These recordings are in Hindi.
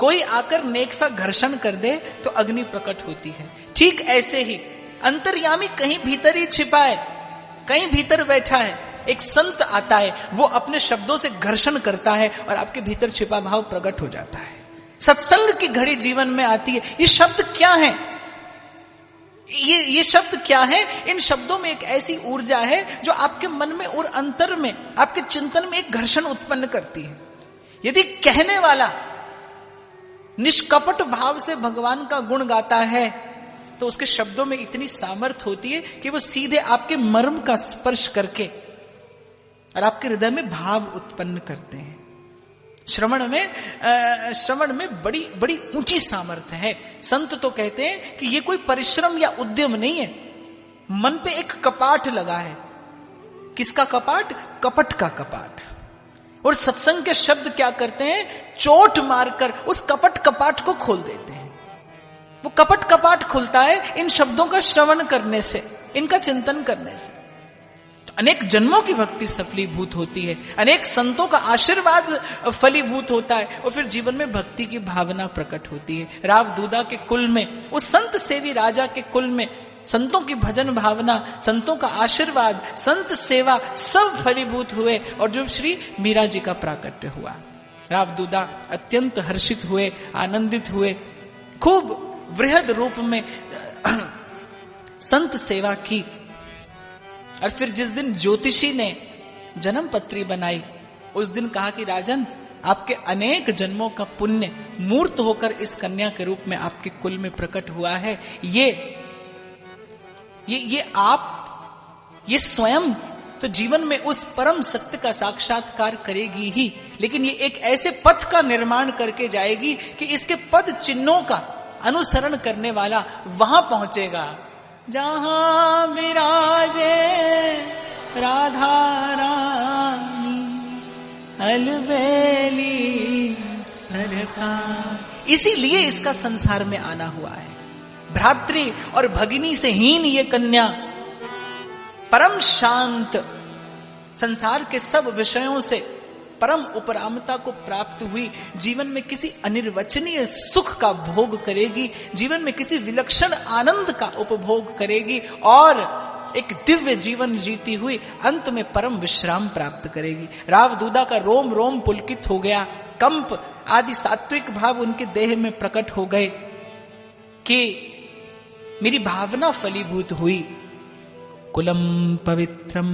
कोई आकर नेक सा घर्षण कर दे तो अग्नि प्रकट होती है। ठीक ऐसे ही अंतर्यामी कहीं भीतर ही छिपा है, कहीं भीतर बैठा है, एक संत आता है, वो अपने शब्दों से घर्षण करता है और आपके भीतर छिपा भाव प्रकट हो जाता है। सत्संग की घड़ी जीवन में आती है। ये शब्द क्या है? ये शब्द क्या है? इन शब्दों में एक ऐसी ऊर्जा है जो आपके मन में और अंतर में, आपके चिंतन में एक घर्षण उत्पन्न करती है। यदि कहने वाला निष्कपट भाव से भगवान का गुण गाता है तो उसके शब्दों में इतनी सामर्थ्य होती है कि वो सीधे आपके मर्म का स्पर्श करके और आपके हृदय में भाव उत्पन्न करते हैं। श्रवण में बड़ी बड़ी ऊंची सामर्थ्य है। संत तो कहते हैं कि ये कोई परिश्रम या उद्यम नहीं है, मन पे एक कपाट लगा है। किसका कपाट? कपट का कपाट। और सत्संग के शब्द क्या करते हैं? चोट मारकर उस कपट कपाट को खोल देते हैं। वो कपट कपाट खुलता है इन शब्दों का श्रवण करने से, इनका चिंतन करने से। तो अनेक जन्मों की भक्ति सफलीभूत होती है, अनेक संतों का आशीर्वाद फलीभूत होता है और फिर जीवन में भक्ति की भावना प्रकट होती है। राव दूदा के कुल में, उस संत सेवी राजा के कुल में संतों की भजन भावना, संतों का आशीर्वाद, संत सेवा सब फलीभूत हुए और जो श्री मीरा जी का प्राकट्य हुआ। राव दूदा अत्यंत हर्षित हुए, आनंदित हुए, खूब वृहद रूप में संत सेवा की। और फिर जिस दिन ज्योतिषी ने जन्म पत्री बनाई, उस दिन कहा कि राजन, आपके अनेक जन्मों का पुण्य मूर्त होकर इस कन्या के रूप में आपके कुल में प्रकट हुआ है। ये स्वयं तो जीवन में उस परम सत्य का साक्षात्कार करेगी ही, लेकिन ये एक ऐसे पथ का निर्माण करके जाएगी कि इसके पद चिन्हों का अनुसरण करने वाला वहां पहुंचेगा जहां विराजे राधा रानी अलबेली सरकार। इसीलिए इसका संसार में आना हुआ है। भ्रातृ और भगिनी से हीन ये कन्या परम शांत, संसार के सब विषयों से परम उपरामता को प्राप्त हुई, जीवन में किसी अनिर्वचनीय सुख का भोग करेगी, जीवन में किसी विलक्षण आनंद का उपभोग करेगी और एक दिव्य जीवन जीती हुई अंत में परम विश्राम प्राप्त करेगी। राव दूदा का रोम रोम पुलकित हो गया, कंप आदि सात्विक भाव उनके देह में प्रकट हो गए कि मेरी भावना फलीभूत हुई। कुलम पवित्रम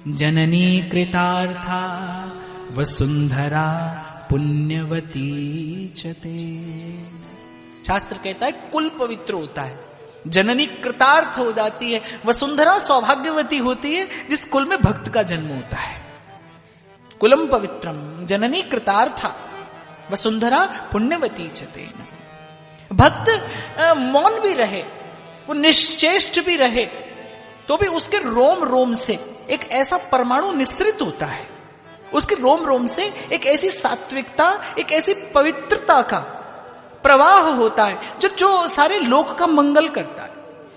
जननी कृतार्था वसुंधरा पुण्यवती चते। शास्त्र कहता है कुल पवित्र होता है, जननी कृतार्थ हो जाती है, वसुंधरा सौभाग्यवती होती है जिस कुल में भक्त का जन्म होता है। कुलम पवित्रम जननी कृतार्था वसुंधरा पुण्यवती चते। भक्त मौन भी रहे, वो निश्चेष्ट भी रहे, तो भी उसके रोम रोम से एक ऐसा परमाणु निस्सृत होता है, उसके रोम रोम से एक ऐसी सात्विकता, एक ऐसी पवित्रता का प्रवाह होता है जो सारे लोक का मंगल करता है।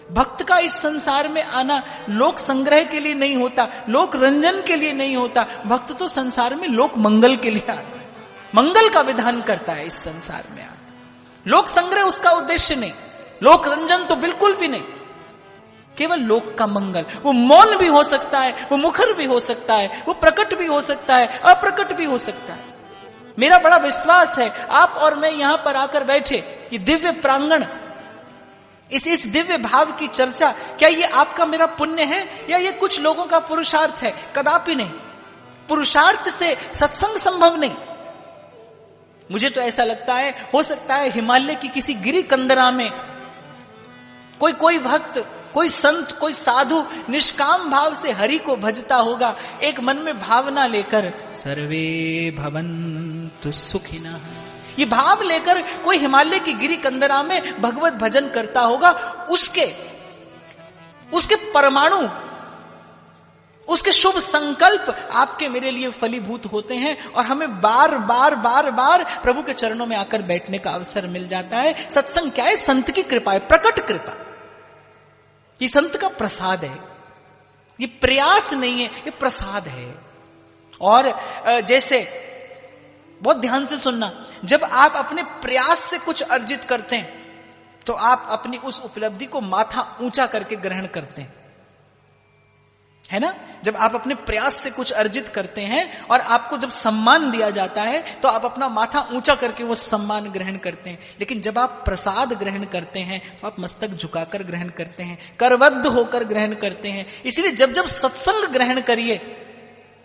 भक्त का इस संसार में आना लोक संग्रह के लिए नहीं होता, लोक रंजन के लिए नहीं होता। भक्त तो संसार में लोक मंगल के लिए आता है, मंगल का विधान करता है इस संसार में आना। लोक संग्रह उसका उद्देश्य नहीं, लोक रंजन तो बिल्कुल भी नहीं, केवल लोक का मंगल। वो मौन भी हो सकता है, वो मुखर भी हो सकता है, वो प्रकट भी हो सकता है, अप्रकट भी हो सकता है। मेरा बड़ा विश्वास है आप और मैं यहां पर आकर बैठे, ये दिव्य प्रांगण, इस दिव्य भाव की चर्चा, क्या ये आपका मेरा पुण्य है या ये कुछ लोगों का पुरुषार्थ है? कदापि नहीं। पुरुषार्थ से सत्संग संभव नहीं। मुझे तो ऐसा लगता है, हो सकता है हिमालय की किसी गिरी कंदरा में कोई भक्त, कोई संत, कोई साधु निष्काम भाव से हरि को भजता होगा, एक मन में भावना लेकर सर्वे भवन्तु सुखिनः, ये भाव लेकर कोई हिमालय की गिरी कंदरा में भगवत भजन करता होगा। उसके परमाणु, उसके शुभ संकल्प आपके मेरे लिए फलीभूत होते हैं और हमें बार बार बार बार प्रभु के चरणों में आकर बैठने का अवसर मिल जाता है। सत्संग क्या है? संत की कृपा है, प्रकट कृपा। ये संत का प्रसाद है, ये प्रयास नहीं है, ये प्रसाद है। और जैसे बहुत ध्यान से सुनना, जब आप अपने प्रयास से कुछ अर्जित करते हैं तो आप अपनी उस उपलब्धि को माथा ऊंचा करके ग्रहण करते हैं, है ना। जब आप अपने प्रयास से कुछ अर्जित करते हैं और आपको जब सम्मान दिया जाता है तो आप अपना माथा ऊंचा करके वो सम्मान ग्रहण करते हैं। लेकिन जब आप प्रसाद ग्रहण करते हैं तो आप मस्तक झुकाकर ग्रहण करते हैं, करबद्ध होकर ग्रहण करते हैं। इसलिए जब जब सत्संग ग्रहण करिए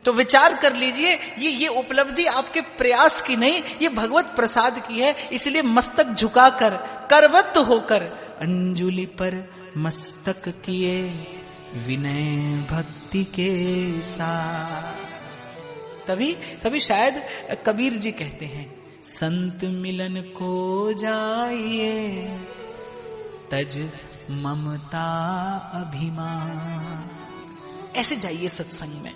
तो विचार कर लीजिए ये उपलब्धि आपके प्रयास की नहीं, ये भगवत प्रसाद की है। इसलिए मस्तक झुकाकर करबद्ध होकर अंजुलि पर मस्तक किए विनय भक्ति के साथ। तभी शायद कबीर जी कहते हैं, संत मिलन को जाइए तज ममता अभिमान। ऐसे जाइए सत्संग में,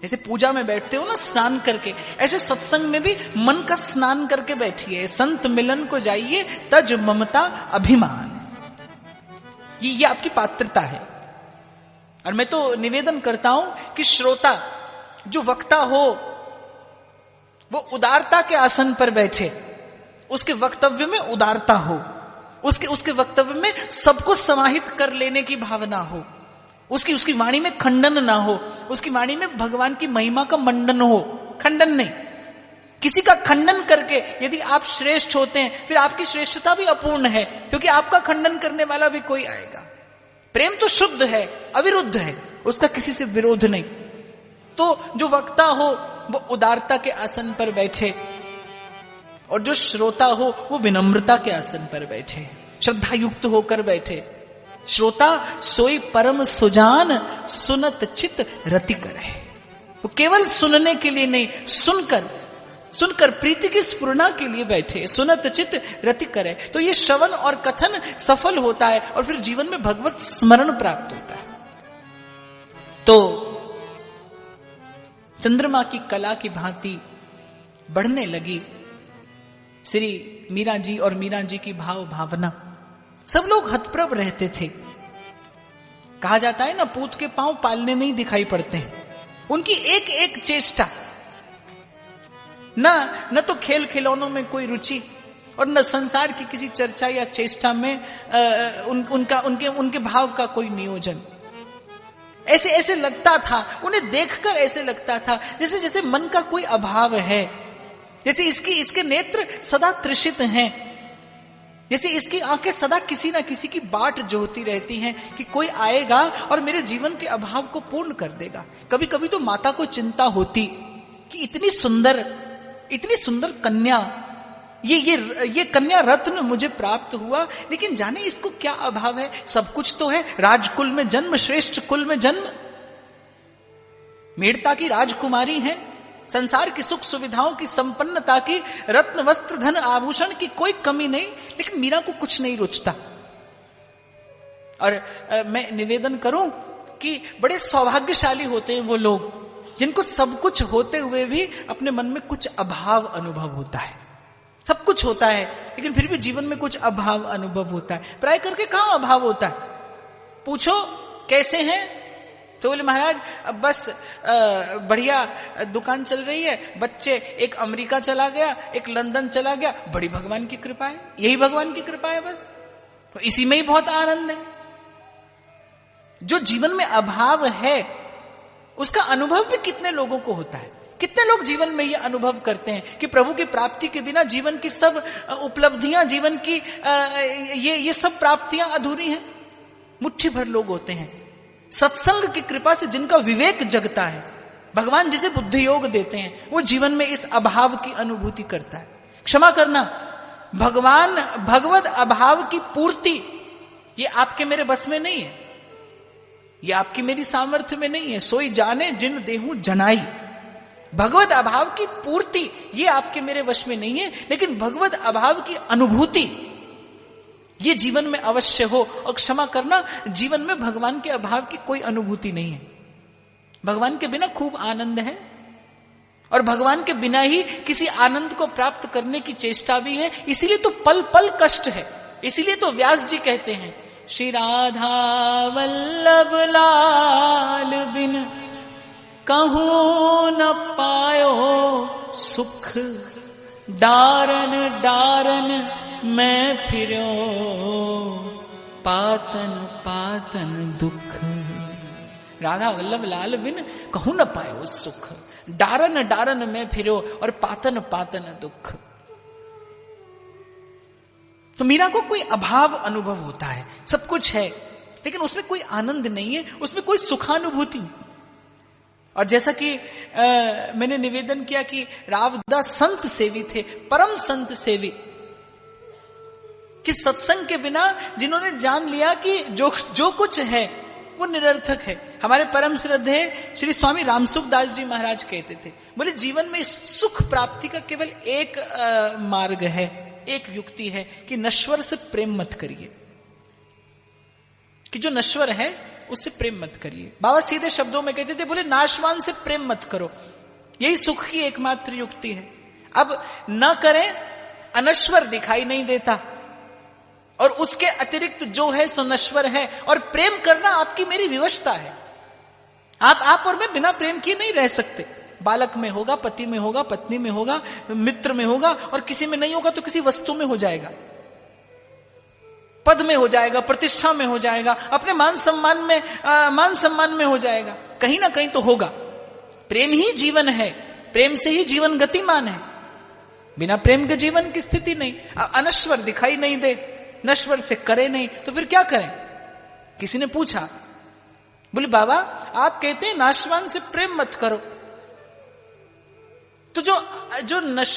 जैसे पूजा में बैठते हो ना स्नान करके, ऐसे सत्संग में भी मन का स्नान करके बैठिए। संत मिलन को जाइए तज ममता अभिमान, ये आपकी पात्रता है। और मैं तो निवेदन करता हूं कि श्रोता जो वक्ता हो वो उदारता के आसन पर बैठे, उसके वक्तव्य में उदारता हो, उसके वक्तव्य में सबको समाहित कर लेने की भावना हो, उसकी वाणी में खंडन ना हो, उसकी वाणी में भगवान की महिमा का मंडन हो। खंडन नहीं, किसी का खंडन करके यदि आप श्रेष्ठ होते हैं फिर आपकी श्रेष्ठता भी अपूर्ण है, क्योंकि आपका खंडन करने वाला भी कोई आएगा। प्रेम तो शुद्ध है, अविरुद्ध है, उसका किसी से विरोध नहीं। तो जो वक्ता हो वो उदारता के आसन पर बैठे और जो श्रोता हो वो विनम्रता के आसन पर बैठे, श्रद्धा युक्त होकर बैठे। श्रोता सोई परम सुजान सुनत चित रति करे। वो केवल सुनने के लिए नहीं, सुनकर प्रीति की स्फुरना के लिए बैठे, सुनत चित रति करे। तो ये श्रवण और कथन सफल होता है और फिर जीवन में भगवत स्मरण प्राप्त होता है। तो चंद्रमा की कला की भांति बढ़ने लगी श्री मीरा जी और मीरा जी की भाव भावना। सब लोग हतप्रभ रहते थे। कहा जाता है ना, पूत के पांव पालने में ही दिखाई पड़ते हैं। उनकी एक एक चेष्टा, न तो खेल खिलौनों में कोई रुचि और न संसार की किसी चर्चा या चेष्टा में उनके भाव का कोई नियोजन। ऐसे लगता था, उन्हें देखकर ऐसे लगता था जैसे जैसे मन का कोई अभाव है, जैसे इसके नेत्र सदा तृषित हैं, जैसे इसकी आंखें सदा किसी ना किसी की बाट जोहती रहती हैं कि कोई आएगा और मेरे जीवन के अभाव को पूर्ण कर देगा। कभी कभी तो माता को चिंता होती कि इतनी सुंदर कन्या, ये कन्या रत्न मुझे प्राप्त हुआ, लेकिन जाने इसको क्या अभाव है। सब कुछ तो है, राजकुल में जन्म, श्रेष्ठ कुल में जन्म, मेड़ता की राजकुमारी है, संसार की सुख सुविधाओं की संपन्नता की, रत्न वस्त्र धन आभूषण की कोई कमी नहीं, लेकिन मीरा को कुछ नहीं रुचता। और मैं निवेदन करूं कि बड़े सौभाग्यशाली होते हैं वो लोग जिनको सब कुछ होते हुए भी अपने मन में कुछ अभाव अनुभव होता है। सब कुछ होता है लेकिन फिर भी जीवन में कुछ अभाव अनुभव होता है। प्राय करके कहां अभाव होता है? पूछो कैसे हैं तो बोले महाराज अब बस बढ़िया दुकान चल रही है, बच्चे एक अमेरिका चला गया, एक लंदन चला गया, बड़ी भगवान की कृपा है, यही भगवान की कृपा है बस, तो इसी में ही बहुत आनंद है। जो जीवन में अभाव है उसका अनुभव भी कितने लोगों को होता है। कितने लोग जीवन में ये अनुभव करते हैं कि प्रभु की प्राप्ति के बिना जीवन की सब उपलब्धियां, जीवन की ये सब प्राप्तियां अधूरी हैं। मुट्ठी भर लोग होते हैं सत्संग की कृपा से जिनका विवेक जगता है, भगवान जिसे बुद्धि योग देते हैं, वो जीवन में इस अभाव की अनुभूति करता है। क्षमा करना, भगवान भगवत अभाव की पूर्ति ये आपके मेरे बस में नहीं है, ये आपकी मेरी सामर्थ्य में नहीं है। सोई जाने जिन देहू जनाई, भगवत अभाव की पूर्ति ये आपके मेरे वश में नहीं है, लेकिन भगवत अभाव की अनुभूति ये जीवन में अवश्य हो। और क्षमा करना, जीवन में भगवान के अभाव की कोई अनुभूति नहीं है। भगवान के बिना खूब आनंद है और भगवान के बिना ही किसी आनंद को प्राप्त करने की चेष्टा भी है। इसीलिए तो पल पल कष्ट है। इसीलिए तो व्यास जी कहते हैं, श्री राधा वल्लभ लाल बिन कहूं न पायो सुख डारन डारन मैं फिरो, पातन पातन दुख। राधा वल्लभ लाल बिन कहूं न पायो सुख। डारन डारन में फिरो और पातन पातन दुख। तो मीरा को कोई अभाव अनुभव होता है, सब कुछ है लेकिन उसमें कोई आनंद नहीं है, उसमें कोई सुखानुभूति। और जैसा कि मैंने निवेदन किया कि रावदास संत सेवी थे, परम संत सेवी, कि सत्संग के बिना जिन्होंने जान लिया कि जो कुछ है वो निरर्थक है। हमारे परम श्रद्धेय श्री स्वामी रामसुखदास जी महाराज कहते थे, बोले जीवन में सुख प्राप्ति का केवल एक मार्ग है, एक युक्ति है कि नश्वर से प्रेम मत करिए, कि जो नश्वर है उससे प्रेम मत करिए। बाबा सीधे शब्दों में कहते थे, बोले नाशवान से प्रेम मत करो, यही सुख की एकमात्र युक्ति है। अब न करें, अनश्वर दिखाई नहीं देता और उसके अतिरिक्त जो है सो नश्वर है, और प्रेम करना आपकी मेरी विवशता है। आप और मैं बिना प्रेम किए नहीं रह सकते। बालक में होगा, पति में होगा, पत्नी में होगा, मित्र में होगा, और किसी में नहीं होगा तो किसी वस्तु में हो जाएगा, पद में हो जाएगा, प्रतिष्ठा में हो जाएगा, अपने मान सम्मान में हो जाएगा, कहीं ना कहीं तो होगा। प्रेम ही जीवन है, प्रेम से ही जीवन गतिमान है, बिना प्रेम के जीवन की स्थिति नहीं। अनश्वर दिखाई नहीं दे, नश्वर से करे नहीं, तो फिर क्या करें? किसी ने पूछा, बोले बाबा आप कहते हैं नाशवान से प्रेम मत करो, तो जो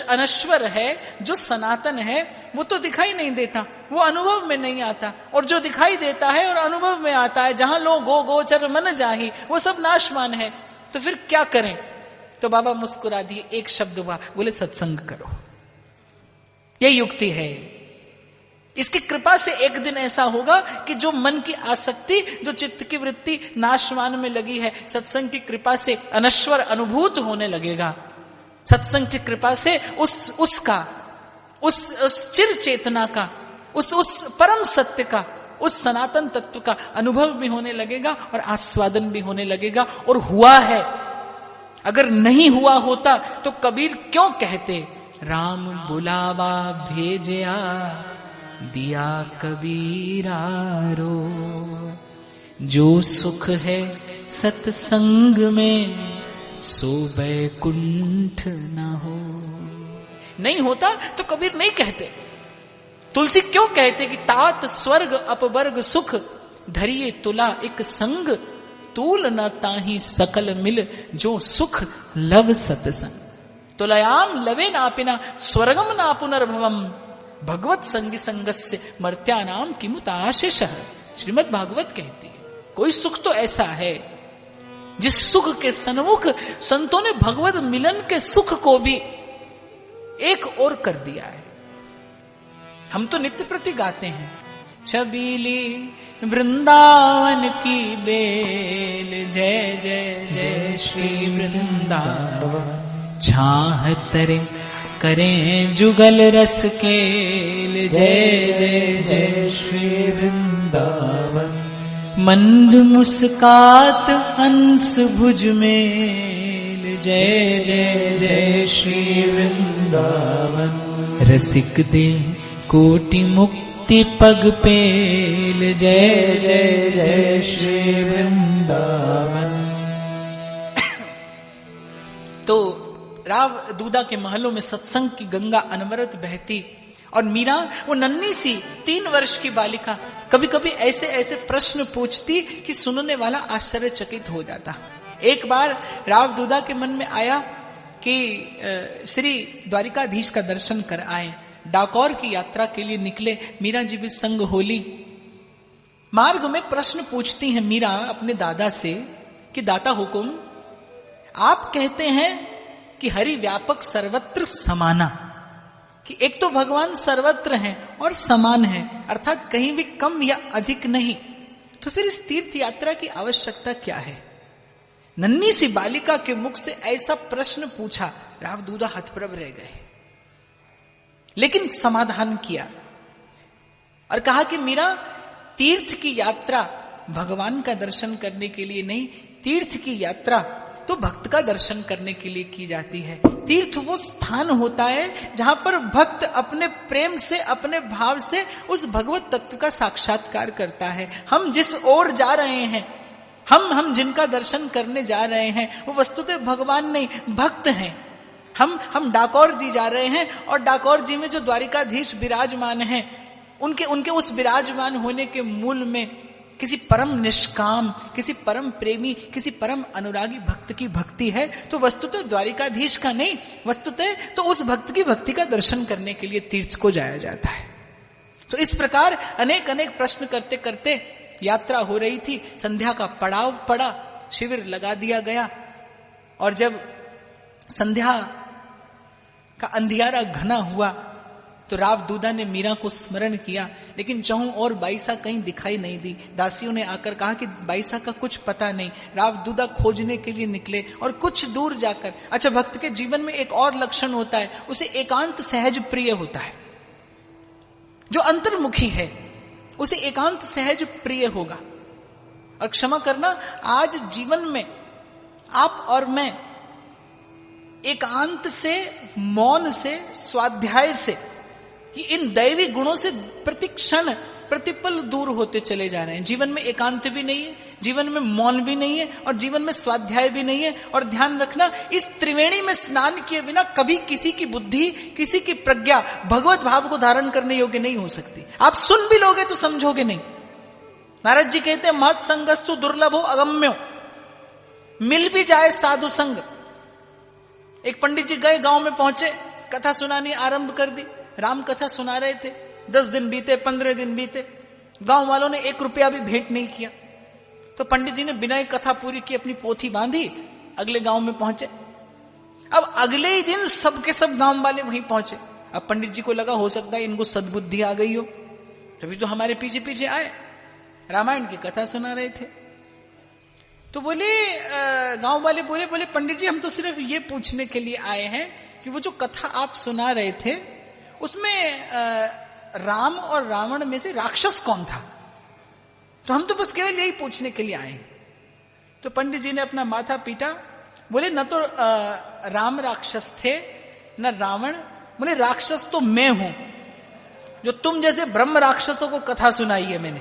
अनश्वर है, जो सनातन है, वो तो दिखाई नहीं देता, वो अनुभव में नहीं आता, और जो दिखाई देता है और अनुभव में आता है, जहां लो गो गोचर मन जाही, वो सब नाशवान है, तो फिर क्या करें? तो बाबा मुस्कुरा दिए, एक शब्द हुआ, बोले सत्संग करो, ये युक्ति है। इसकी कृपा से एक दिन ऐसा होगा कि जो मन की आसक्ति, जो चित्त की वृत्ति नाशवान में लगी है, सत्संग की कृपा से अनश्वर अनुभूत होने लगेगा। सत्संग की कृपा से उस चिर चेतना का, उस परम सत्य का, उस सनातन तत्व का अनुभव भी होने लगेगा और आस्वादन भी होने लगेगा। और हुआ है, अगर नहीं हुआ होता तो कबीर क्यों कहते, राम बुलावा भेजया दिया कबीरा रो, जो सुख है सत्संग में सो बैकुंठ न हो। नहीं होता तो कबीर नहीं कहते। तुलसी क्यों कहते कि तात स्वर्ग अपवर्ग सुख, धरिए तुला एक संग, तूल न ताही सकल मिल, जो सुख लव सतसंग। तुलयाम लवे नापिना स्वर्गम ना पुनर्भवम, भगवत संगी संगस्य मर्त्यानाम किमुत आशीष। श्रीमद् भागवत कहती है, कोई सुख तो ऐसा है जिस सुख के सन्मुख संतों ने भगवत मिलन के सुख को भी एक और कर दिया है। हम तो नित्य प्रति गाते हैं, छबीली वृंदावन की बेल, जय जय जय श्री वृंदावन, झाह तरे करें जुगल रस केल, जय जय जय श्री वृंदावन, मंद मुस्कात हंस भुज मेल, जय जय जय श्री वृंदावन, रसिक दे कोटि मुक्ति पग पेल, जय जय जय श्री वृंदावन। तो राव दूदा के महलों में सत्संग की गंगा अनवरत बहती, और मीरा वो नन्ही सी 3 वर्ष की बालिका कभी कभी ऐसे ऐसे प्रश्न पूछती कि सुनने वाला आश्चर्यचकित हो जाता। एक बार राव दूदा के मन में आया कि श्री द्वारिकाधीश का दर्शन कर आए, डाकोर की यात्रा के लिए निकले, मीरा जी भी संग होली। मार्ग में प्रश्न पूछती हैं मीरा अपने दादा से कि दाता हुकुम, आप कहते हैं कि हरि व्यापक सर्वत्र समाना, कि एक तो भगवान सर्वत्र हैं और समान है, अर्थात कहीं भी कम या अधिक नहीं, तो फिर इस तीर्थ यात्रा की आवश्यकता क्या है? नन्ही सी बालिका के मुख से ऐसा प्रश्न पूछा, राव दूदा हतप्रभ रह गए, लेकिन समाधान किया और कहा कि मीरा, तीर्थ की यात्रा भगवान का दर्शन करने के लिए नहीं, तीर्थ की यात्रा तो भक्त का दर्शन करने के लिए की जाती है। तीर्थ वो स्थान होता है जहां पर भक्त अपने प्रेम से, अपने भाव से उस भगवत तत्व का साक्षात्कार करता है। हम जिस ओर जा रहे हैं, हम जिनका दर्शन करने जा रहे हैं, वो वस्तुतः भगवान नहीं, भक्त हैं। हम डाकोर जी जा रहे हैं और डाकोर जी में जो द्वारिकाधीश विराजमान हैं, उनके उस विराजमान होने के मूल में किसी परम निष्काम, किसी परम प्रेमी, किसी परम अनुरागी भक्त की भक्ति है। तो वस्तुतः द्वारिकाधीश का नहीं, वस्तुतः तो उस भक्त की भक्ति का दर्शन करने के लिए तीर्थ को जाया जाता है। तो इस प्रकार अनेक अनेक प्रश्न करते करते यात्रा हो रही थी। संध्या का पड़ाव पड़ा, शिविर लगा दिया गया, और जब संध्या का अंधियारा घना हुआ तो राव दूदा ने मीरा को स्मरण किया, लेकिन चहु और बाईसा कहीं दिखाई नहीं दी। दासियों ने आकर कहा कि बाईसा का कुछ पता नहीं। राव दूदा खोजने के लिए निकले और कुछ दूर जाकर, अच्छा, भक्त के जीवन में एक और लक्षण होता है, उसे एकांत सहज प्रिय होता है। जो अंतर्मुखी है उसे एकांत सहज प्रिय होगा। और क्षमा करना, आज जीवन में आप और मैं एकांत से, मौन से, स्वाध्याय से, कि इन दैवी गुणों से प्रतिक्षण प्रतिपल दूर होते चले जा रहे हैं। जीवन में एकांत भी नहीं है, जीवन में मौन भी नहीं है, और जीवन में स्वाध्याय भी नहीं है। और ध्यान रखना, इस त्रिवेणी में स्नान किए बिना कभी किसी की बुद्धि, किसी की प्रज्ञा भगवत भाव को धारण करने योग्य नहीं हो सकती। आप सुन भी लोगे तो समझोगे नहीं। नारद जी कहते हैं, महत् संगस्तु दुर्लभो अगम्यो, मिल भी जाए साधु संग। एक पंडित जी गए, गांव में पहुंचे, कथा सुनानी आरंभ कर दी, राम कथा सुना रहे थे। 10 दिन बीते, 15 दिन बीते, गांव वालों ने 1 रुपया भी भेंट नहीं किया। तो पंडित जी ने बिना ही कथा पूरी की अपनी पोथी बांधी, अगले गांव में पहुंचे। अब अगले ही दिन सबके सब गांव वाले वहीं पहुंचे। अब पंडित जी को लगा हो सकता है इनको सद्बुद्धि आ गई हो, तभी तो हमारे पीछे पीछे आए, रामायण की कथा सुना रहे थे। तो बोले, गांव वाले बोले पंडित जी, हम तो सिर्फ ये पूछने के लिए आए हैं कि वो जो कथा आप सुना रहे थे उसमें राम और रावण में से राक्षस कौन था? तो हम तो बस केवल यही पूछने के लिए आए। तो पंडित जी ने अपना माथा पीटा, बोले न तो राम राक्षस थे न रावण, बोले राक्षस तो मैं हूं, जो तुम जैसे ब्रह्म राक्षसों को कथा सुनाई है मैंने।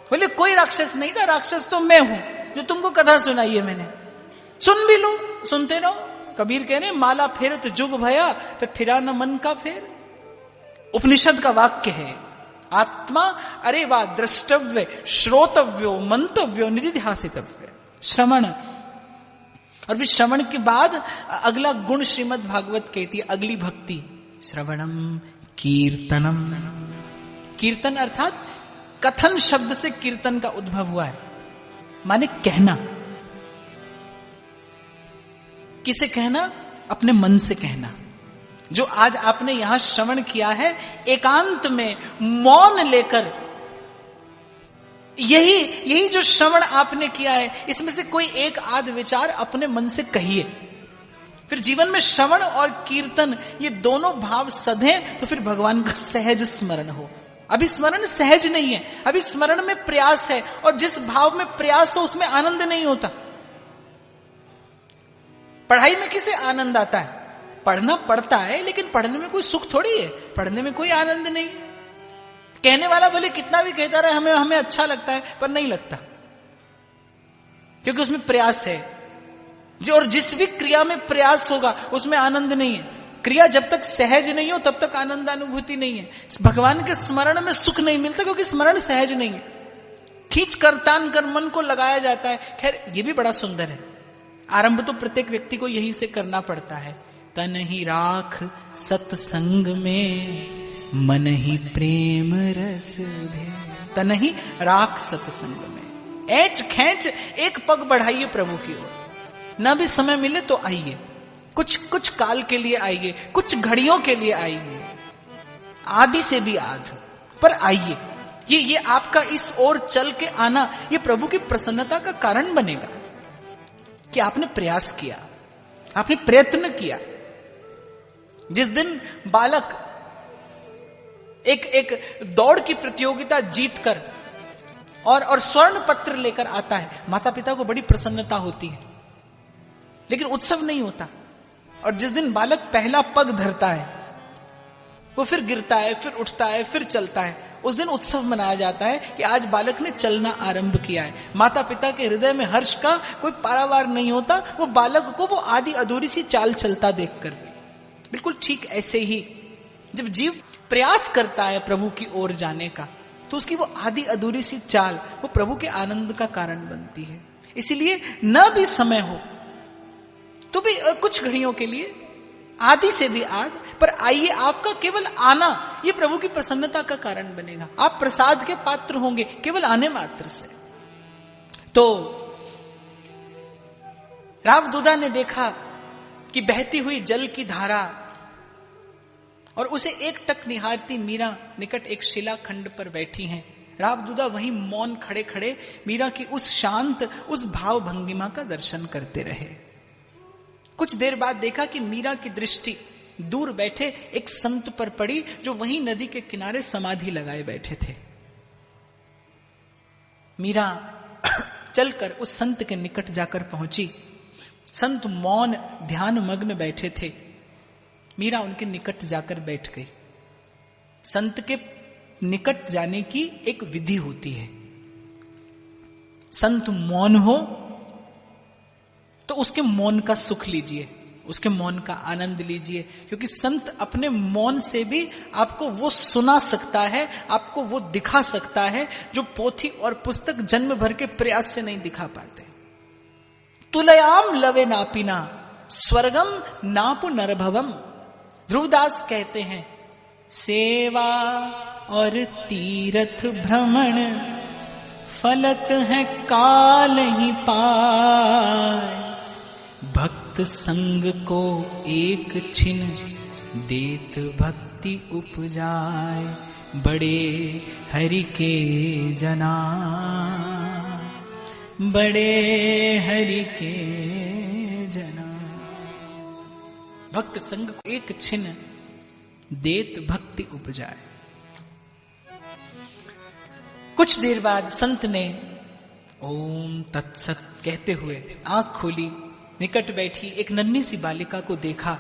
बोले कोई राक्षस नहीं था, राक्षस तो मैं हूं जो तुमको कथा सुनाई है मैंने। सुन भी लो, सुनते रहो। कबीर कह रहे, माला फेरत जुग भया पे फिरा न मन का फेर। उपनिषद का वाक्य है, आत्मा अरे वा द्रष्टव्य, श्रोतव्यो, मंतव्यो, निधिध्यासितव्य। श्रवण, और फिर श्रवण के बाद अगला गुण श्रीमद् भागवत कहती है, अगली भक्ति, श्रवणम कीर्तनम। कीर्तन अर्थात कथन शब्द से कीर्तन का उद्भव हुआ है, माने कहना। किसे कहना? अपने मन से कहना। जो आज आपने यहां श्रवण किया है, एकांत में मौन लेकर, यही जो श्रवण आपने किया है, इसमें से कोई एक आध विचार अपने मन से कहिए। फिर जीवन में श्रवण और कीर्तन ये दोनों भाव सधे तो फिर भगवान का सहज स्मरण हो। अभी स्मरण सहज नहीं है, अभी स्मरण में प्रयास है, और जिस भाव में प्रयास हो उसमें आनंद नहीं होता। पढ़ाई में किसे आनंद आता है? पढ़ना पड़ता है, लेकिन पढ़ने में कोई सुख थोड़ी है, पढ़ने में कोई आनंद नहीं। कहने वाला भले कितना भी कहता रहे हमें अच्छा लगता है, पर नहीं लगता, क्योंकि उसमें प्रयास है। जो और जिस भी क्रिया में प्रयास होगा उसमें आनंद नहीं है। क्रिया जब तक सहज नहीं हो तब तक आनंद अनुभूति नहीं है। भगवान के स्मरण में सुख नहीं मिलता, क्योंकि स्मरण सहज नहीं है। खींच कर तान कर मन को लगाया जाता है। खैर ये भी बड़ा सुंदर है। आरंभ तो प्रत्येक व्यक्ति को यहीं से करना पड़ता है। तन ही राख सत्संग में, मन ही प्रेम रस भे। तन ही राख सत्संग में, ऐच खेच एक पग बढ़ाइए प्रभु की ओर। न भी समय मिले तो आइए, कुछ काल के लिए आइए, कुछ घड़ियों के लिए आइए, आदि से भी आध, पर आइए। ये आपका इस ओर चल के आना, ये प्रभु की प्रसन्नता का कारण बनेगा कि आपने प्रयास किया, आपने प्रयत्न किया। जिस दिन बालक एक दौड़ की प्रतियोगिता जीतकर और स्वर्ण पत्र लेकर आता है, माता पिता को बड़ी प्रसन्नता होती है। लेकिन उत्सव नहीं होता। और जिस दिन बालक पहला पग धरता है, वो फिर गिरता है, फिर उठता है, फिर चलता है, उस दिन उत्सव मनाया जाता है कि आज बालक ने चलना आरंभ किया है। माता पिता के हृदय में हर्ष का कोई पारावार नहीं होता, वो बालक को वो आधी अधूरी सी चाल चलता देखकर। बिल्कुल ठीक ऐसे ही जब जीव प्रयास करता है प्रभु की ओर जाने का, तो उसकी वो आधी अधूरी सी चाल वो प्रभु के आनंद का कारण बनती है। इसीलिए न भी समय हो तो भी कुछ घड़ियों के लिए, आदि से भी आद, पर आइए, आपका केवल आना ये प्रभु की प्रसन्नता का कारण बनेगा। आप प्रसाद के पात्र होंगे केवल आने मात्र से। तो रावदूदा ने देखा कि बहती हुई जल की धारा, और उसे एकटक निहारती मीरा निकट एक शिलाखंड पर बैठी हैं। रावदूदा वहीं मौन खड़े खड़े मीरा की उस शांत, उस भाव भंगिमा का दर्शन करते रहे। कुछ देर बाद देखा कि मीरा की दृष्टि दूर बैठे एक संत पर पड़ी, जो वहीं नदी के किनारे समाधि लगाए बैठे थे। मीरा चलकर उस संत के निकट जाकर पहुंची। संत मौन ध्यान मग्न बैठे थे। मीरा उनके निकट जाकर बैठ गई। संत के निकट जाने की एक विधि होती है। संत मौन हो तो उसके मौन का सुख लीजिए, उसके मौन का आनंद लीजिए, क्योंकि संत अपने मौन से भी आपको वो सुना सकता है, आपको वो दिखा सकता है जो पोथी और पुस्तक जन्म भर के प्रयास से नहीं दिखा पाते। तुलयाम लवे नापिना स्वर्गम नापु नरभवम। ध्रुवदास कहते हैं, सेवा और तीर्थ भ्रमण फलत है काल ही पाए। भक्त संग को एक छिन देत भक्ति उपजाए। बड़े हरि के जना, बड़े हरि के जना। भक्त संग को एक छिन देत भक्ति उपजाए। कुछ देर बाद संत ने ओम तत्सत कहते हुए आंख खोली। निकट बैठी एक नन्ही सी बालिका को देखा,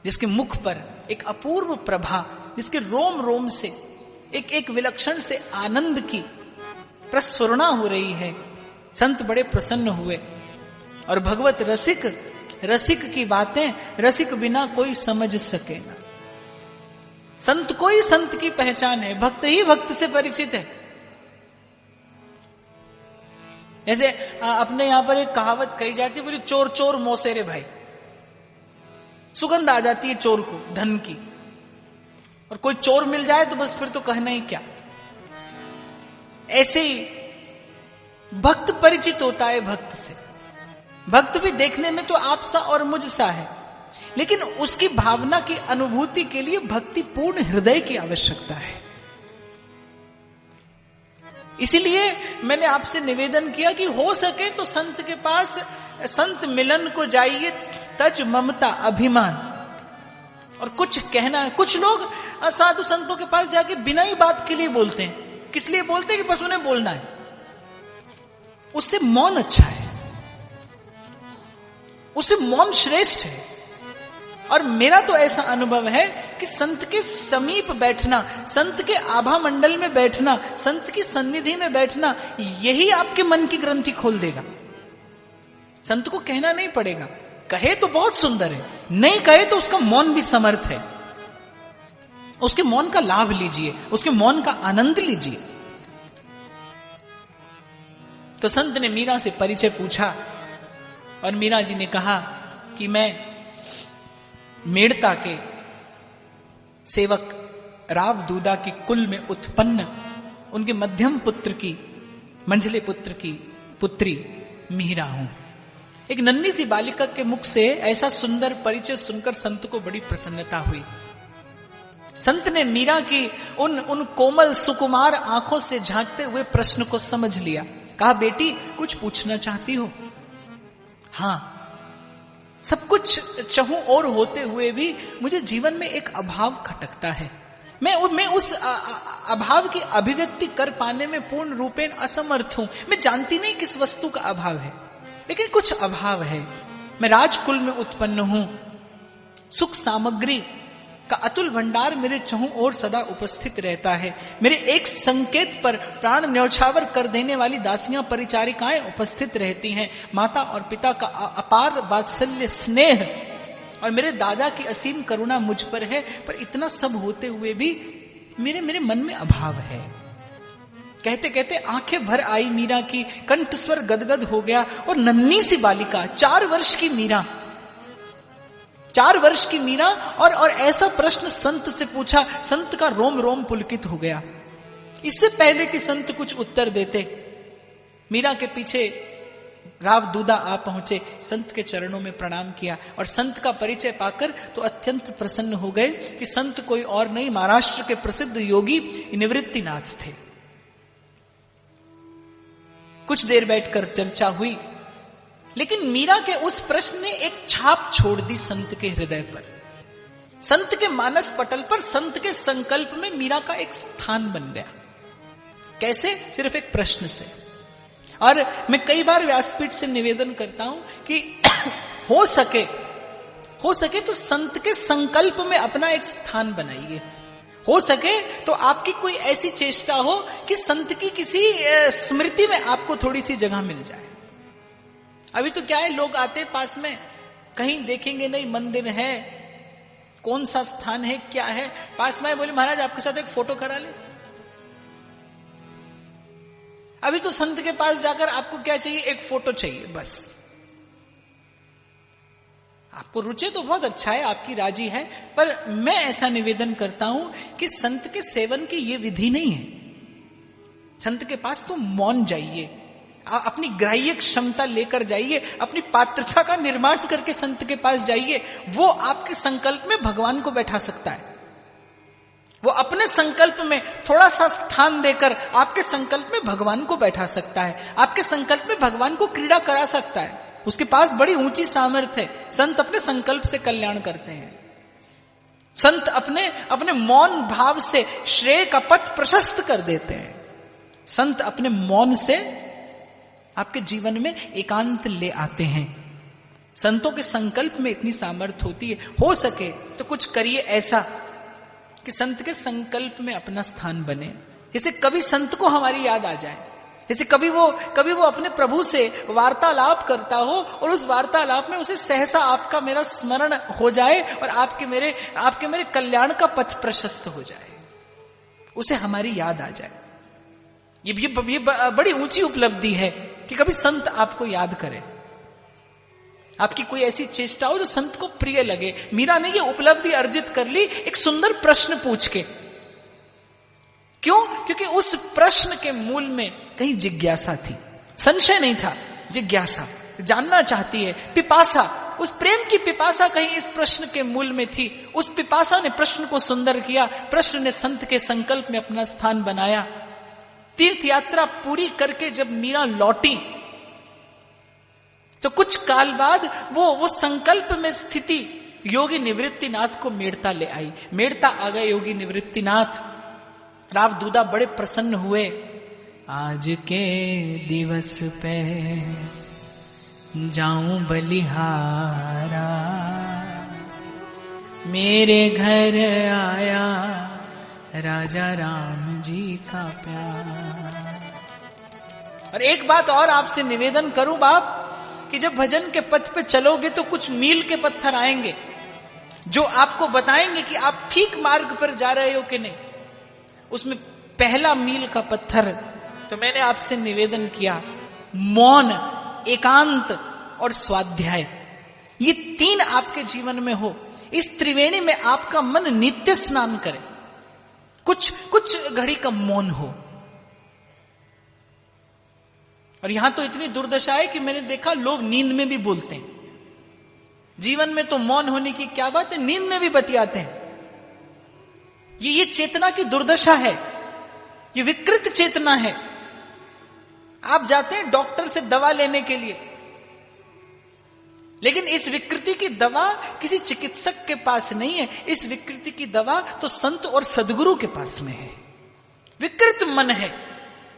जिसके मुख पर एक अपूर्व प्रभा, जिसके रोम रोम से एक एक विलक्षण से आनंद की प्रस्फुरणा हो रही है। संत बड़े प्रसन्न हुए। और भगवत रसिक, रसिक की बातें रसिक बिना कोई समझ सके ना। संत को ही संत की पहचान है, भक्त ही भक्त से परिचित है। ऐसे अपने यहां पर एक कहावत कही जाती है, बोली चोर चोर मौसेरे भाई। सुगंध आ जाती है चोर को धन की, और कोई चोर मिल जाए तो बस फिर तो कहना ही क्या। ऐसे ही भक्त परिचित होता है भक्त से। भक्त भी देखने में तो आप सा और मुझ सा है, लेकिन उसकी भावना की अनुभूति के लिए भक्ति पूर्ण हृदय की आवश्यकता है। इसीलिए मैंने आपसे निवेदन किया कि हो सके तो संत के पास, संत मिलन को जाइए, तज ममता अभिमान। और कुछ कहना है, कुछ लोग साधु संतों के पास जाके बिना ही बात के लिए बोलते हैं। किस लिए बोलते हैं? कि बस उन्हें बोलना है। उससे मौन अच्छा है, उससे मौन श्रेष्ठ है। और मेरा तो ऐसा अनुभव है कि संत के समीप बैठना, संत के आभा मंडल में बैठना, संत की सन्निधि में बैठना, यही आपके मन की ग्रंथि खोल देगा। संत को कहना नहीं पड़ेगा, कहे तो बहुत सुंदर है, नहीं कहे तो उसका मौन भी समर्थ है। उसके मौन का लाभ लीजिए, उसके मौन का आनंद लीजिए। तो संत ने मीरा से परिचय पूछा, और मीरा जी ने कहा कि मैं मेड़ता के सेवक रावदूदा की कुल में उत्पन्न उनके मध्यम पुत्र की, मंझले पुत्र की पुत्री मीरा हूं। एक नन्ही सी बालिका के मुख से ऐसा सुंदर परिचय सुनकर संत को बड़ी प्रसन्नता हुई। संत ने मीरा की उन कोमल सुकुमार आंखों से झांकते हुए प्रश्न को समझ लिया। कहा, बेटी कुछ पूछना चाहती हो? हां, सब कुछ चाहूं और होते हुए भी मुझे जीवन में एक अभाव खटकता है। मैं उस अभाव की अभिव्यक्ति कर पाने में पूर्ण रूपेण असमर्थ हूं। मैं जानती नहीं किस वस्तु का अभाव है, लेकिन कुछ अभाव है। मैं राजकुल में उत्पन्न हूं, सुख सामग्री का अतुल भंडार मेरे चहुं ओर सदा उपस्थित रहता है। मेरे एक संकेत पर प्राण न्यौछावर कर देने वाली दासियां परिचारिकाएं उपस्थित रहती हैं। माता और पिता का अपार वात्सल्य स्नेह और मेरे दादा की असीम करुणा मुझ पर है, पर इतना सब होते हुए भी मेरे मन में अभाव है। कहते कहते आंखें भर आई मीरा की, कंठ स्वर गदगद हो गया और नन्ही सी बालिका 4 वर्ष की मीरा, 4 वर्ष की मीरा और ऐसा प्रश्न संत से पूछा। संत का रोम रोम पुलकित हो गया। इससे पहले कि संत कुछ उत्तर देते, मीरा के पीछे राव दूदा आ पहुंचे, संत के चरणों में प्रणाम किया और संत का परिचय पाकर तो अत्यंत प्रसन्न हो गए कि संत कोई और नहीं, महाराष्ट्र के प्रसिद्ध योगी निवृत्तिनाथ थे। कुछ देर बैठकर चर्चा हुई, लेकिन मीरा के उस प्रश्न ने एक छाप छोड़ दी संत के हृदय पर, संत के मानस पटल पर, संत के संकल्प में मीरा का एक स्थान बन गया। कैसे? सिर्फ एक प्रश्न से। और मैं कई बार व्यासपीठ से निवेदन करता हूं कि हो सके तो संत के संकल्प में अपना एक स्थान बनाइए। हो सके तो आपकी कोई ऐसी चेष्टा हो कि संत की किसी स्मृति में आपको थोड़ी सी जगह मिल जाए। अभी तो क्या है, लोग आते पास में, कहीं देखेंगे नहीं मंदिर है, कौन सा स्थान है, क्या है, पास में बोले महाराज आपके साथ एक फोटो करा ले। अभी तो संत के पास जाकर आपको क्या चाहिए? एक फोटो चाहिए बस। आपको रुचि तो बहुत अच्छा है, आपकी राजी है, पर मैं ऐसा निवेदन करता हूं कि संत के सेवन की यह विधि नहीं है। संत के पास तो मौन जाइए, अपनी ग्राह्य क्षमता लेकर जाइए, अपनी पात्रता का निर्माण करके संत के पास जाइए। वो आपके संकल्प में भगवान को बैठा सकता है। वो अपने संकल्प में थोड़ा सा स्थान देकर आपके संकल्प में भगवान को बैठा सकता है, आपके संकल्प में भगवान को क्रीड़ा करा सकता है। उसके पास बड़ी ऊंची सामर्थ्य है। संत अपने संकल्प से कल्याण करते हैं। संत अपने मौन भाव से श्रेय का पथ प्रशस्त कर देते हैं। संत अपने मौन से आपके जीवन में एकांत ले आते हैं। संतों के संकल्प में इतनी सामर्थ्य होती है। हो सके तो कुछ करिए ऐसा कि संत के संकल्प में अपना स्थान बने। जैसे कभी संत को हमारी याद आ जाए, जैसे कभी वो अपने प्रभु से वार्तालाप करता हो और उस वार्तालाप में उसे सहसा आपका मेरा स्मरण हो जाए और आपके मेरे कल्याण का पथ प्रशस्त हो जाए, उसे हमारी याद आ जाए। ये बड़ी ऊंची उपलब्धि है कि कभी संत आपको याद करे, आपकी कोई ऐसी चेष्टा हो जो संत को प्रिय लगे। मीरा ने ये उपलब्धि अर्जित कर ली एक सुंदर प्रश्न पूछ के। क्यों? क्योंकि उस प्रश्न के मूल में कहीं जिज्ञासा थी, संशय नहीं था, जिज्ञासा, जानना चाहती है, पिपासा, उस प्रेम की पिपासा कहीं इस प्रश्न के मूल में थी। उस पिपासा ने प्रश्न को सुंदर किया, प्रश्न ने संत के संकल्प में अपना स्थान बनाया। तीर्थ यात्रा पूरी करके जब मीरा लौटी तो कुछ काल बाद वो संकल्प में स्थिति योगी निवृत्तिनाथ को मेड़ता ले आई। मेड़ता आ गए योगी निवृत्तिनाथ। राव दूदा बड़े प्रसन्न हुए। आज के दिवस पे जाऊं बलिहारा, मेरे घर आया राजा राम जी का प्यार। और एक बात और आपसे निवेदन करूं बाप, कि जब भजन के पथ पे चलोगे तो कुछ मील के पत्थर आएंगे जो आपको बताएंगे कि आप ठीक मार्ग पर जा रहे हो कि नहीं। उसमें पहला मील का पत्थर तो मैंने आपसे निवेदन किया, मौन, एकांत और स्वाध्याय। ये 3 आपके जीवन में हो, इस त्रिवेणी में आपका मन नित्य स्नान करे, कुछ घड़ी का मौन हो। और यहां तो इतनी दुर्दशा है कि मैंने देखा लोग नींद में भी बोलते हैं। जीवन में तो मौन होने की क्या बात है, नींद में भी बतियाते हैं। ये चेतना की दुर्दशा है, ये विकृत चेतना है। आप जाते हैं डॉक्टर से दवा लेने के लिए, लेकिन इस विकृति की दवा किसी चिकित्सक के पास नहीं है। इस विकृति की दवा तो संत और सद्गुरु के पास में है। विकृत मन है,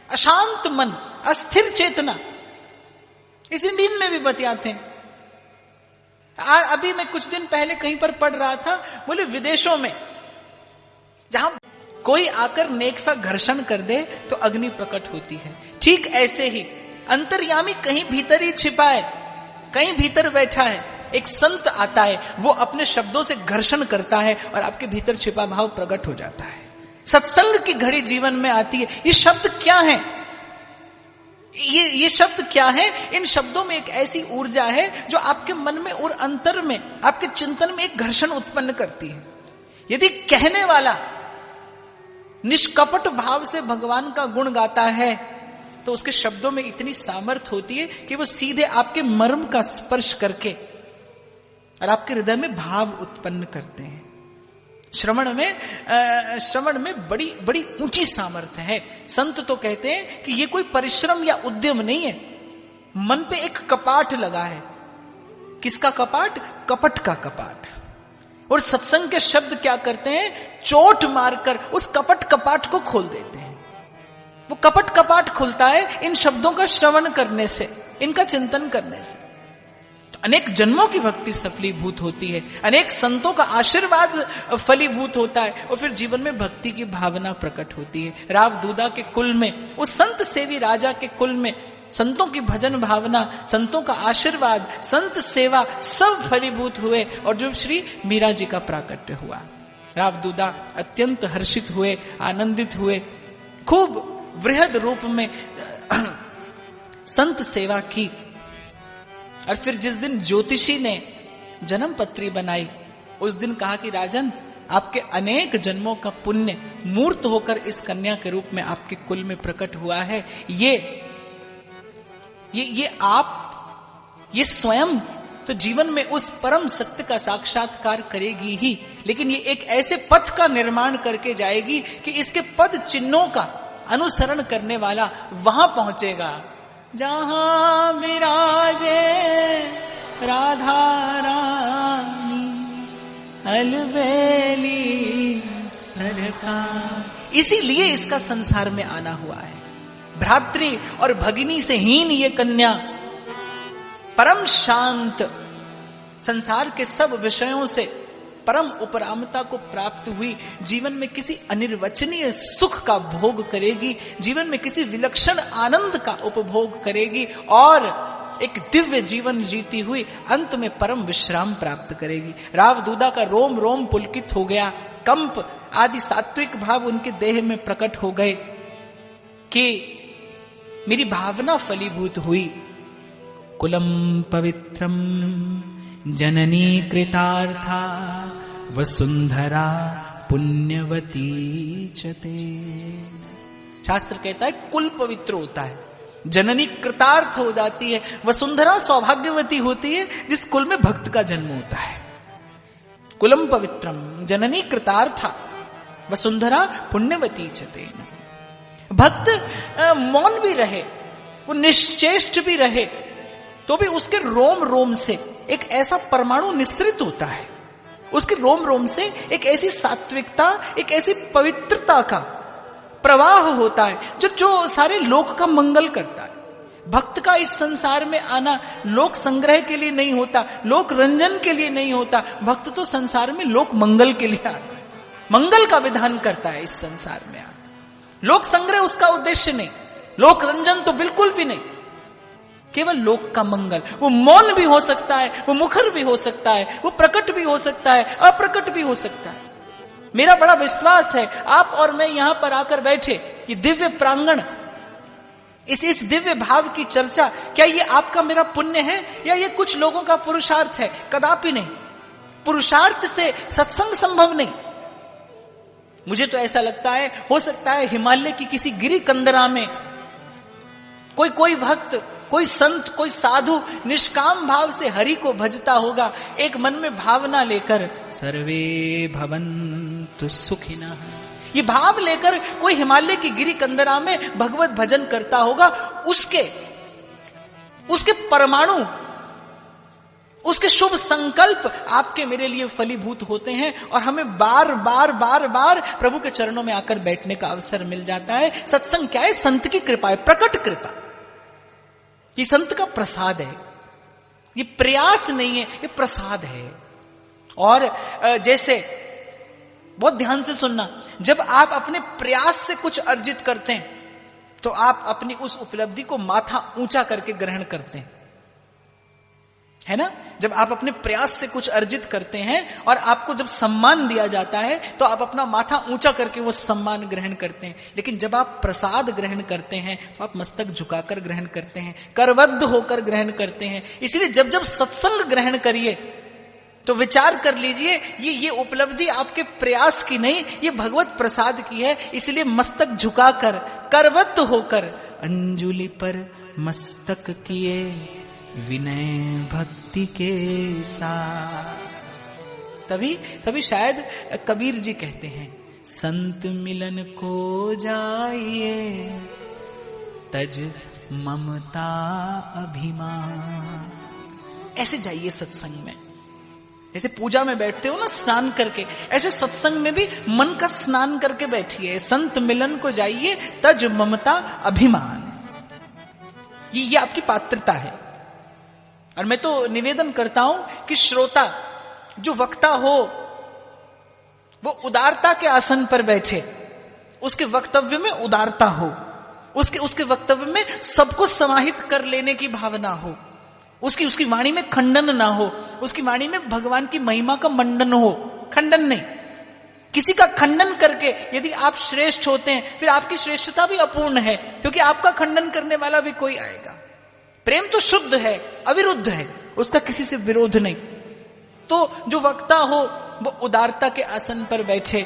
अशांत मन, अस्थिर चेतना, इसी नींद में भी बतियाते हैं। अभी मैं कुछ दिन पहले कहीं पर पढ़ रहा था, बोले विदेशों में जहां कोई आकर नेक सा घर्षण कर दे तो अग्नि प्रकट होती है। ठीक ऐसे ही अंतर्यामी कहीं भीतर ही छिपा है, कहीं भीतर बैठा है, एक संत आता है, वो अपने शब्दों से घर्षण करता है और आपके भीतर छिपा भाव प्रकट हो जाता है। सत्संग की घड़ी जीवन में आती है। ये शब्द क्या है? ये शब्द क्या है? इन शब्दों में एक ऐसी ऊर्जा है जो आपके मन में और अंतर में, आपके चिंतन में एक घर्षण उत्पन्न करती है। यदि कहने वाला निष्कपट भाव से भगवान का गुण गाता है तो उसके शब्दों में इतनी सामर्थ्य होती है कि वो सीधे आपके मर्म का स्पर्श करके और आपके हृदय में भाव उत्पन्न करते हैं। श्रवण में बड़ी बड़ी ऊंची सामर्थ्य है। संत तो कहते हैं कि ये कोई परिश्रम या उद्यम नहीं है, मन पे एक कपाट लगा है। किसका कपाट? कपट का कपाट। और सत्संग के शब्द क्या करते हैं? चोट मारकर उस कपट कपाट को खोल देते हैं। वो कपट कपाट खुलता है इन शब्दों का श्रवण करने से, इनका चिंतन करने से। अनेक जन्मों की भक्ति सफलीभूत होती है, अनेक संतों का आशीर्वाद फलीभूत होता है और फिर जीवन में भक्ति की भावना प्रकट होती है। राव दूदा के कुल में, उस संत सेवी राजा के कुल में संतों की भजन भावना, संतों का आशीर्वाद, संत सेवा सब फलीभूत हुए और जो श्री मीरा जी का प्राकट्य हुआ। राव दूदा अत्यंत हर्षित हुए, आनंदित हुए, खूब वृहद रूप में संत सेवा की। और फिर जिस दिन ज्योतिषी ने जन्म पत्री बनाई, उस दिन कहा कि राजन, आपके अनेक जन्मों का पुण्य मूर्त होकर इस कन्या के रूप में आपके कुल में प्रकट हुआ है। ये स्वयं तो जीवन में उस परम सत्य का साक्षात्कार करेगी ही, लेकिन ये एक ऐसे पथ का निर्माण करके जाएगी कि इसके पद चिन्हों का अनुसरण करने वाला वहां पहुंचेगा जहां विराजे राधा रानी अलबेली सरकार। इसीलिए इसका संसार में आना हुआ है। भ्रातृ और भगिनी से हीन ये कन्या परम शांत, संसार के सब विषयों से परम उपरामता को प्राप्त हुई, जीवन में किसी अनिर्वचनीय सुख का भोग करेगी, जीवन में किसी विलक्षण आनंद का उपभोग करेगी और एक दिव्य जीवन जीती हुई अंत में परम विश्राम प्राप्त करेगी। राव दूदा का रोम रोम पुलकित हो गया, कंप आदि सात्विक भाव उनके देह में प्रकट हो गए कि मेरी भावना फलीभूत हुई। कुलम पवित्रम जननी कृतार्था वसुंधरा पुण्यवती चते। शास्त्र कहता है कुल पवित्र होता है, जननी कृतार्थ हो जाती है, वसुंधरा सौभाग्यवती होती है जिस कुल में भक्त का जन्म होता है। कुलम पवित्रम जननी कृतार्था वसुंधरा पुण्यवती चते। भक्त मौन भी रहे, वो निश्चेष्ट भी रहे, तो भी उसके रोम रोम से एक ऐसा परमाणु निस्सृत होता है, उसके रोम रोम से एक ऐसी सात्विकता, एक ऐसी पवित्रता का प्रवाह होता है जो सारे लोक का मंगल करता है। भक्त का इस संसार में आना लोक संग्रह के लिए नहीं होता, लोक रंजन के लिए नहीं होता। भक्त तो संसार में लोक मंगल के लिए आता है, मंगल का विधान करता है इस संसार में आकर। लोक संग्रह उसका उद्देश्य नहीं, लोक रंजन तो बिल्कुल भी नहीं, केवल लोक का मंगल। वो मौन भी हो सकता है, वो मुखर भी हो सकता है, वो प्रकट भी हो सकता है, अप्रकट भी हो सकता है। मेरा बड़ा विश्वास है, आप और मैं यहां पर आकर बैठे, ये दिव्य प्रांगण, इस दिव्य भाव की चर्चा, क्या ये आपका मेरा पुण्य है या ये कुछ लोगों का पुरुषार्थ है? कदापि नहीं। पुरुषार्थ से सत्संग संभव नहीं। मुझे तो ऐसा लगता है, हो सकता है हिमालय की किसी गिरी कंदरा में कोई भक्त, कोई संत, कोई साधु निष्काम भाव से हरि को भजता होगा, एक मन में भावना लेकर सर्वे भवन्तु सुखिनः, ये भाव लेकर कोई हिमालय की गिरी कंदरा में भगवत भजन करता होगा। उसके परमाणु, उसके शुभ संकल्प आपके मेरे लिए फलीभूत होते हैं और हमें बार बार बार बार प्रभु के चरणों में आकर बैठने का अवसर मिल जाता है। सत्संग क्या है? संत की कृपा है, प्रकट कृपा। ये संत का प्रसाद है। ये प्रयास नहीं है, ये प्रसाद है। और जैसे बहुत ध्यान से सुनना, जब आप अपने प्रयास से कुछ अर्जित करते हैं तो आप अपनी उस उपलब्धि को माथा ऊंचा करके ग्रहण करते हैं, है ना। जब आप अपने प्रयास से कुछ अर्जित करते हैं और आपको जब सम्मान दिया जाता है तो आप अपना माथा ऊंचा करके वो सम्मान ग्रहण करते हैं। लेकिन जब आप प्रसाद ग्रहण करते हैं तो आप मस्तक झुकाकर ग्रहण करते हैं, करबद्ध होकर ग्रहण करते हैं। इसलिए जब जब सत्संग ग्रहण करिए तो विचार कर लीजिए, ये उपलब्धि आपके प्रयास की नहीं, ये भगवत प्रसाद की है। इसलिए मस्तक झुकाकर, करबद्ध होकर, अंजुलि पर मस्तक किए विनय भक्ति के साथ। तभी शायद कबीर जी कहते हैं, संत मिलन को जाइए तज ममता अभिमान। ऐसे जाइए सत्संग में, जैसे पूजा में बैठते हो ना स्नान करके, ऐसे सत्संग में भी मन का स्नान करके बैठिए। संत मिलन को जाइए तज ममता अभिमान। ये आपकी पात्रता है। और मैं तो निवेदन करता हूं कि श्रोता जो वक्ता हो वो उदारता के आसन पर बैठे, उसके वक्तव्य में उदारता हो, उसके वक्तव्य में सबको समाहित कर लेने की भावना हो, उसकी वाणी में खंडन ना हो, उसकी वाणी में भगवान की महिमा का मंडन हो, खंडन नहीं। किसी का खंडन करके यदि आप श्रेष्ठ होते हैं फिर आपकी श्रेष्ठता भी अपूर्ण है, क्योंकि आपका खंडन करने वाला भी कोई आएगा। प्रेम तो शुद्ध है, अविरुद्ध है, उसका किसी से विरोध नहीं। तो जो वक्ता हो वो उदारता के आसन पर बैठे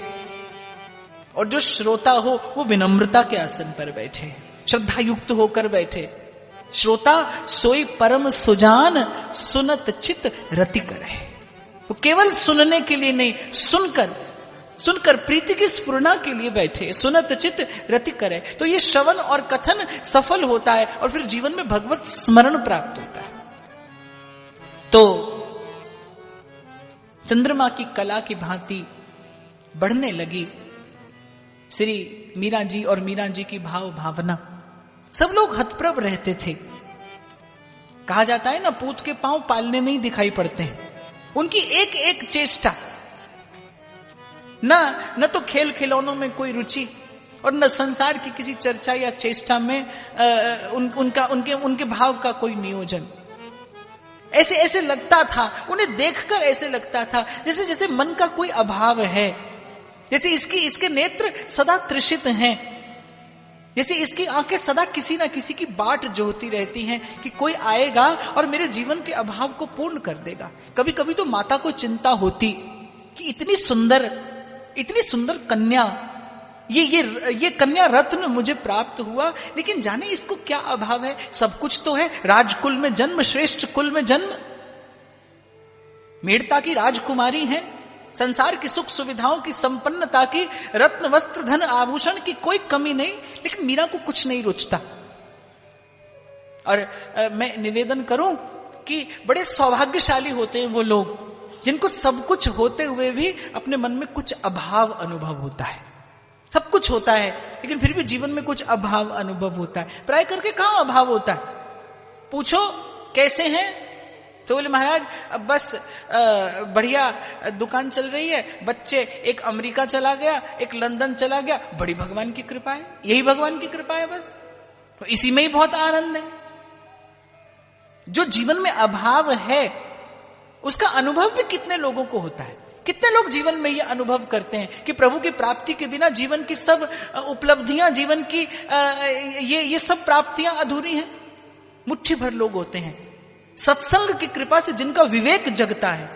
और जो श्रोता हो वो विनम्रता के आसन पर बैठे, श्रद्धा युक्त होकर बैठे। श्रोता सोई परम सुजान सुनत चित रति करे। वो केवल सुनने के लिए नहीं, सुनकर प्रीति की स्फुरना के लिए बैठे, सुनत चित रति करे। तो ये श्रवण और कथन सफल होता है और फिर जीवन में भगवत स्मरण प्राप्त होता है। तो चंद्रमा की कला की भांति बढ़ने लगी श्री मीरा जी और मीरा जी की भाव भावना। सब लोग हतप्रभ रहते थे। कहा जाता है ना, पूत के पांव पालने में ही दिखाई पड़ते हैं। उनकी एक एक चेष्टा, न तो खेल खिलौनों में कोई रुचि और न संसार की किसी चर्चा या चेष्टा में उनके भाव का कोई नियोजन। ऐसे लगता था, उन्हें देखकर ऐसे लगता था जैसे जैसे मन का कोई अभाव है, जैसे इसके नेत्र सदा तृषित हैं, जैसे इसकी आंखें सदा किसी ना किसी की बाट जोहती रहती हैं कि कोई आएगा और मेरे जीवन के अभाव को पूर्ण कर देगा। कभी कभी तो माता को चिंता होती कि इतनी सुंदर कन्या, ये कन्या रत्न मुझे प्राप्त हुआ, लेकिन जाने इसको क्या अभाव है। सब कुछ तो है, राजकुल में जन्म, श्रेष्ठ कुल में जन्म, मेड़ता की राजकुमारी है, संसार की सुख सुविधाओं की संपन्नता की, रत्न वस्त्र धन आभूषण की कोई कमी नहीं, लेकिन मीरा को कुछ नहीं रुचता। और मैं निवेदन करूं कि बड़े सौभाग्यशाली होते हैं वो लोग जिनको सब कुछ होते हुए भी अपने मन में कुछ अभाव अनुभव होता है। सब कुछ होता है लेकिन फिर भी जीवन में कुछ अभाव अनुभव होता है। प्राय करके कहां अभाव होता है? पूछो कैसे हैं तो बोले महाराज अब बस बढ़िया दुकान चल रही है, बच्चे एक अमेरिका चला गया, एक लंदन चला गया, बड़ी भगवान की कृपा है, यही भगवान की कृपा है, बस तो इसी में ही बहुत आनंद है। जो जीवन में अभाव है उसका अनुभव भी कितने लोगों को होता है। कितने लोग जीवन में ये अनुभव करते हैं कि प्रभु की प्राप्ति के बिना जीवन की सब उपलब्धियां, जीवन की ये सब प्राप्तियां अधूरी हैं। मुट्ठी भर लोग होते हैं सत्संग की कृपा से जिनका विवेक जगता है,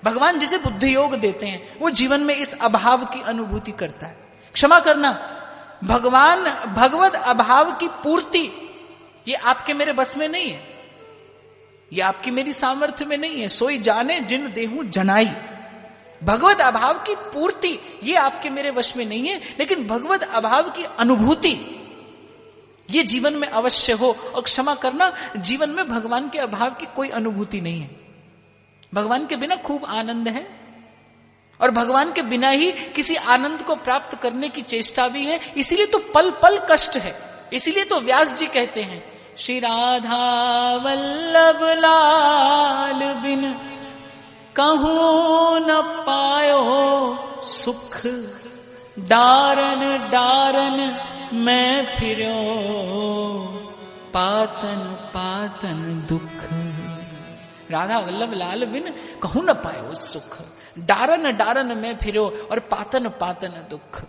भगवान जिसे बुद्धि योग देते हैं, वो जीवन में इस अभाव की अनुभूति करता है। क्षमा करना, भगवान भगवत अभाव की पूर्ति ये आपके मेरे बस में नहीं है, ये आपकी मेरी सामर्थ्य में नहीं है। सोई जाने जिन देहू जनाई, भगवत अभाव की पूर्ति ये आपके मेरे वश में नहीं है, लेकिन भगवत अभाव की अनुभूति ये जीवन में अवश्य हो। और क्षमा करना, जीवन में भगवान के अभाव की कोई अनुभूति नहीं है। भगवान के बिना खूब आनंद है और भगवान के बिना ही किसी आनंद को प्राप्त करने की चेष्टा भी है। इसीलिए तो पल पल कष्ट है। इसीलिए तो व्यास जी कहते हैं श्री राधा वल्लभ लाल बिन कहूं न पायो सुख, डारन डारन मैं फिरो पातन पातन दुख। राधा वल्लभ लाल बिन कहूं न पायो सुख, डारन डारन में फिरो और पातन पातन दुख।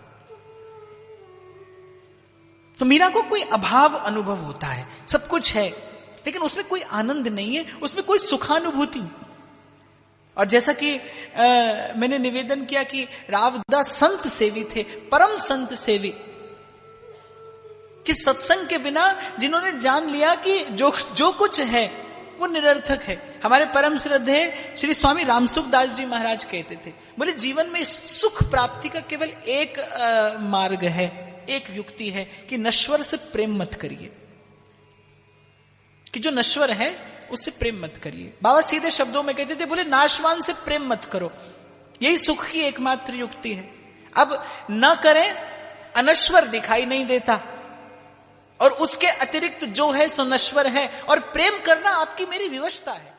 तो मीरा को कोई अभाव अनुभव होता है, सब कुछ है लेकिन उसमें कोई आनंद नहीं है, उसमें कोई सुखानुभूति। और जैसा कि मैंने निवेदन किया कि रावदास संत सेवी थे, परम संत सेवी, कि सत्संग के बिना जिन्होंने जान लिया कि जो कुछ है वो निरर्थक है। हमारे परम श्रद्धेय श्री स्वामी रामसुखदास जी महाराज कहते थे, बोले जीवन में सुख प्राप्ति का केवल एक मार्ग है, एक युक्ति है कि नश्वर से प्रेम मत करिए, कि जो नश्वर है उससे प्रेम मत करिए। बाबा सीधे शब्दों में कहते थे, बोले नाशवान से प्रेम मत करो, यही सुख की एकमात्र युक्ति है। अब न करें, अनश्वर दिखाई नहीं देता और उसके अतिरिक्त जो है सो नश्वर है, और प्रेम करना आपकी मेरी विवशता है।